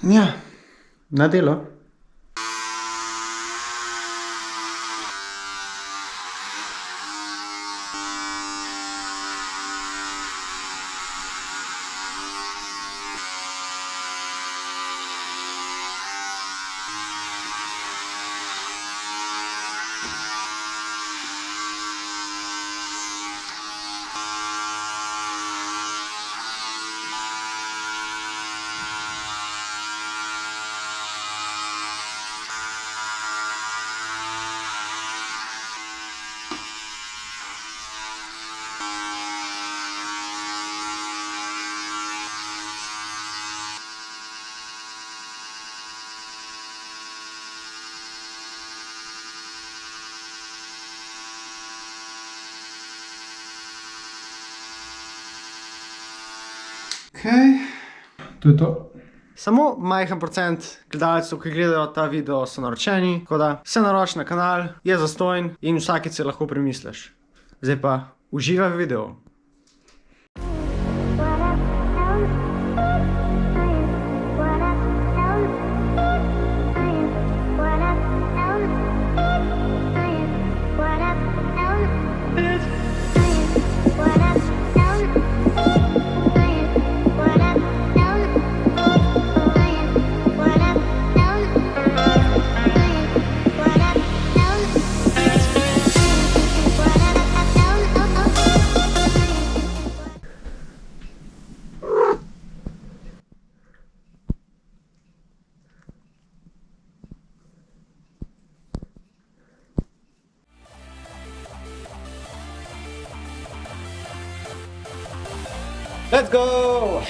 Ja, na delo. Okay. To je to. Samo majhen procent gledalcev, ki gledajo ta video, so naročeni, tako da se naroči na kanal, je zastonj in vsakič si lahko premisliš. Zdaj pa uživaj v videu. Let's go!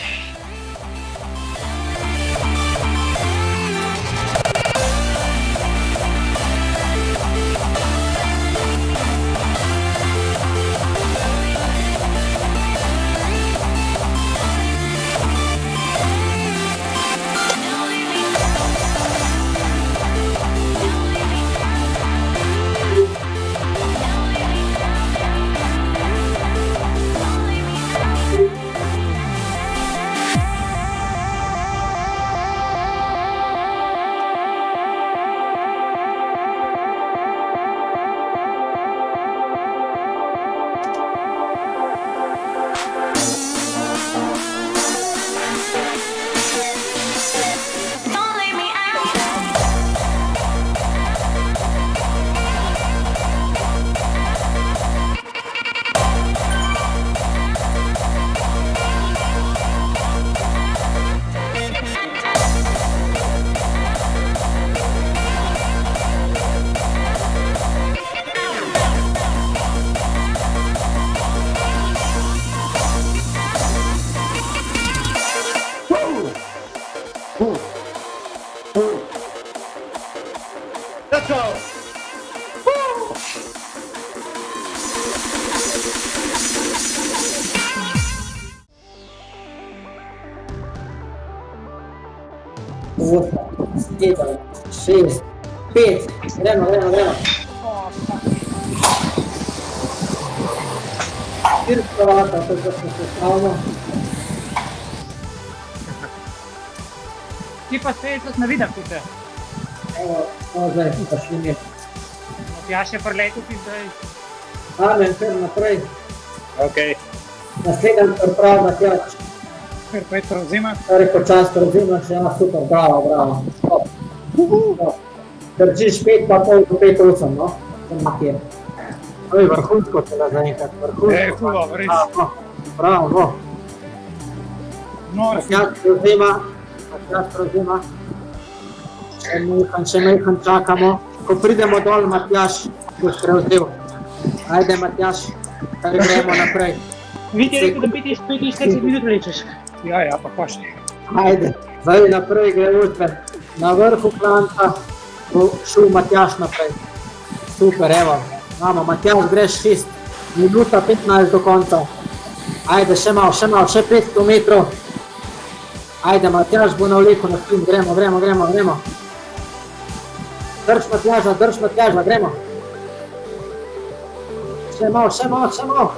Let's go! Sedem, šest, pet, gremo. Štiri koraka, tako da se sestavimo. Ti pa se tudi ne vidim tukaj. Evo, zdaj, pa šli mi. Matjaž je preletel ti zdaj. Amen, kar naprej. Okej. Naslednji priprav, Matjaž. Kar Petro vzima. Kar je počas razumaš, ja, super, bravo. Stop. Držiš 5,5 do 5,8, no? Sem nekje. To je vrhunsko tela zaenkrat, vrhunsko. Ful dobro, res. Bravo. Noro. Matjaž prevzema. Še mejhan čakamo. Ko pridemo dol, Matjaž, boš prevzel. Ajde, Matjaž, kar gremo naprej. Vidi je rekel, da 45 minut vlečeš. Ja, pa hoš. Ajde, zdaj naprej gre Ultven. Na vrhu klanca bo šel Matjaž naprej. Super, evo. Imamo, Matjaž, greš 6 minuta 15 do konca. Ajde, še malo, še 500 metrov. Ajde, Matjaž bo navlekel na plin, gremo. Drž Matjaža, gremo. Še malo.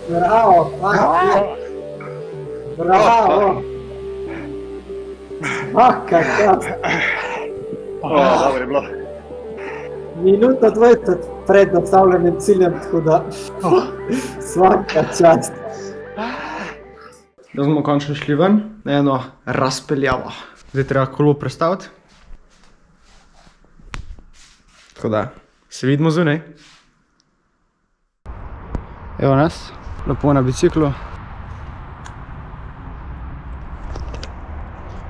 Bravo, bravo. Bravo. Svaka čast. Dobro je bilo. Minuta 20 pred nastavljenim ciljem, tako da svaka čast. Da smo končno šli ven na eno razpeljavo. Zdaj treba kolo prestaviti. Tako da se vidimo zunaj. Evo nas, lepo na biciklu.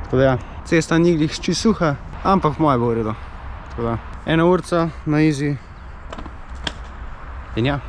Tako da ja, cesta ni glih čisto suha, ampak moje bo v redu. Tako da, 1 urca na easy. In ja.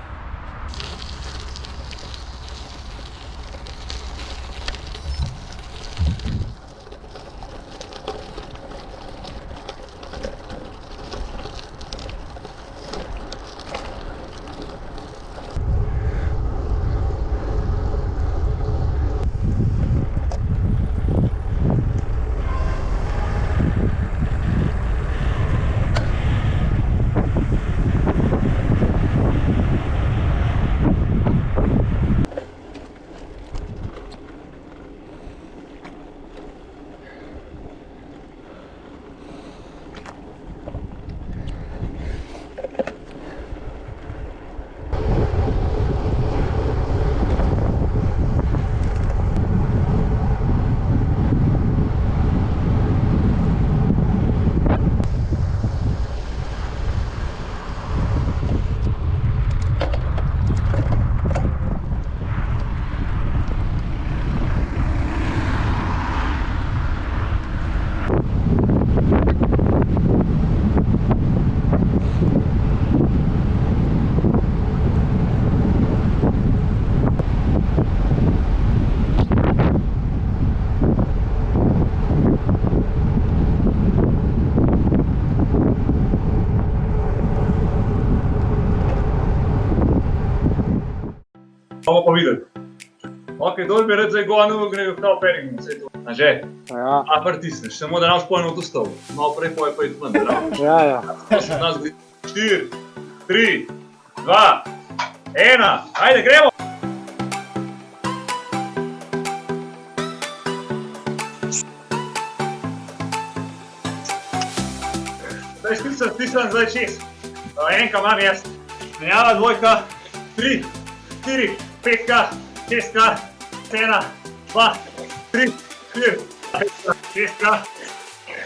Bomo pa videli. Ok, dol bi rad zdaj gonil, gre v prav pering, vse to. Anže, Ja, a pritisneš, samo da naš pojeno tu stav. Malo prej poje pa id ven, bravo. ja. 4, 3, 2, 1, ajde, gremo! Zdaj stisnem, zdaj čez. Enka imam jaz. Menjava, dvojka, 3, 4, 5, 6, 1, 2, 3, 4, 6,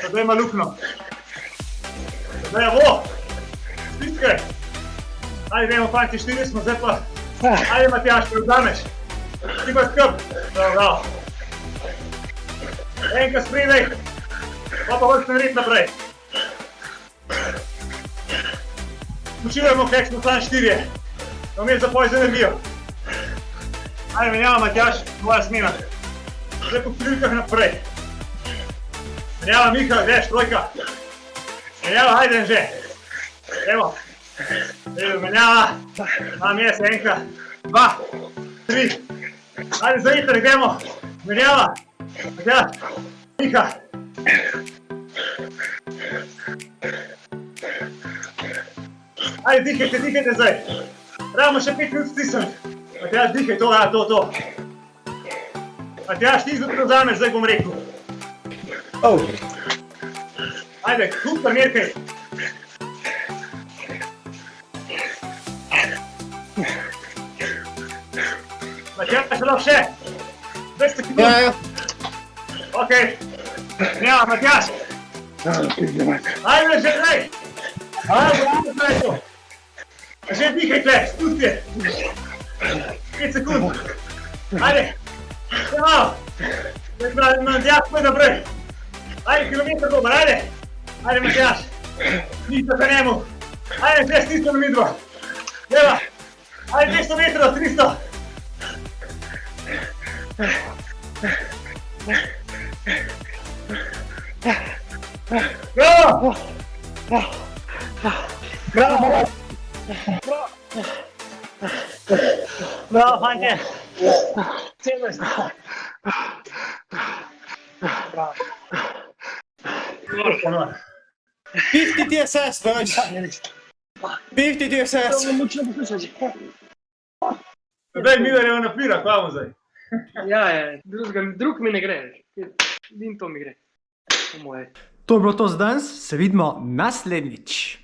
zdaj ima lukno. Zdaj je vo, stiskaj. Ajde, gremo fanti, 4 smo, zdaj pa. Ajde, Matjaž, te vzameš. Ti pa skrb. Bravo. Enka spredaj, pa hoč narediti naprej. Počivajmo, kak smo plan 4. Bomo imeli zapoj z energijo. Ajde, menjava, Matjaž, tvoja smena. Zdaj po številkah naprej. Menjava, Miha, greš, trojka. Menjava, ajde, že. Evo. Menjava. Imam jaz, 1, 2, 3. Ajde, zajiter, gremo. Menjava. Matjaž, Miha. Ajde, dihajte zdaj. Rabimo še 5 minut stisniti. Matjaž, dihaj, to. Matjaž, ti zdaj vzameš, zdaj bom rekel. Ajde, super, merkaj. Matjaž, lahko še? 200 minut. Ja. Okej. Ja, Matjaž. Ajde, že grej. Ajde, to. Že dihaj tle, spusti. 5 sekund. Ajde. Še malo. Matjaž, poj naprej. Ajde, kilometer dober, ajde. Ajde, Matjaž. Ništa ka njemu. Ajde, zdaj stisnemo midva. Deva. Ajde, 200 metrov, 300. Bravo! Bravo, fantje! Celo ste. Bravo. 50 DSS, boys. 50 DSS. Mučno poslušati. Zdaj Millerjeva napira, kva bomo zdaj? Ja, drug mi ne gre. Din to mi gre. Po moje. To je bilo to za danes, se vidimo naslednjič.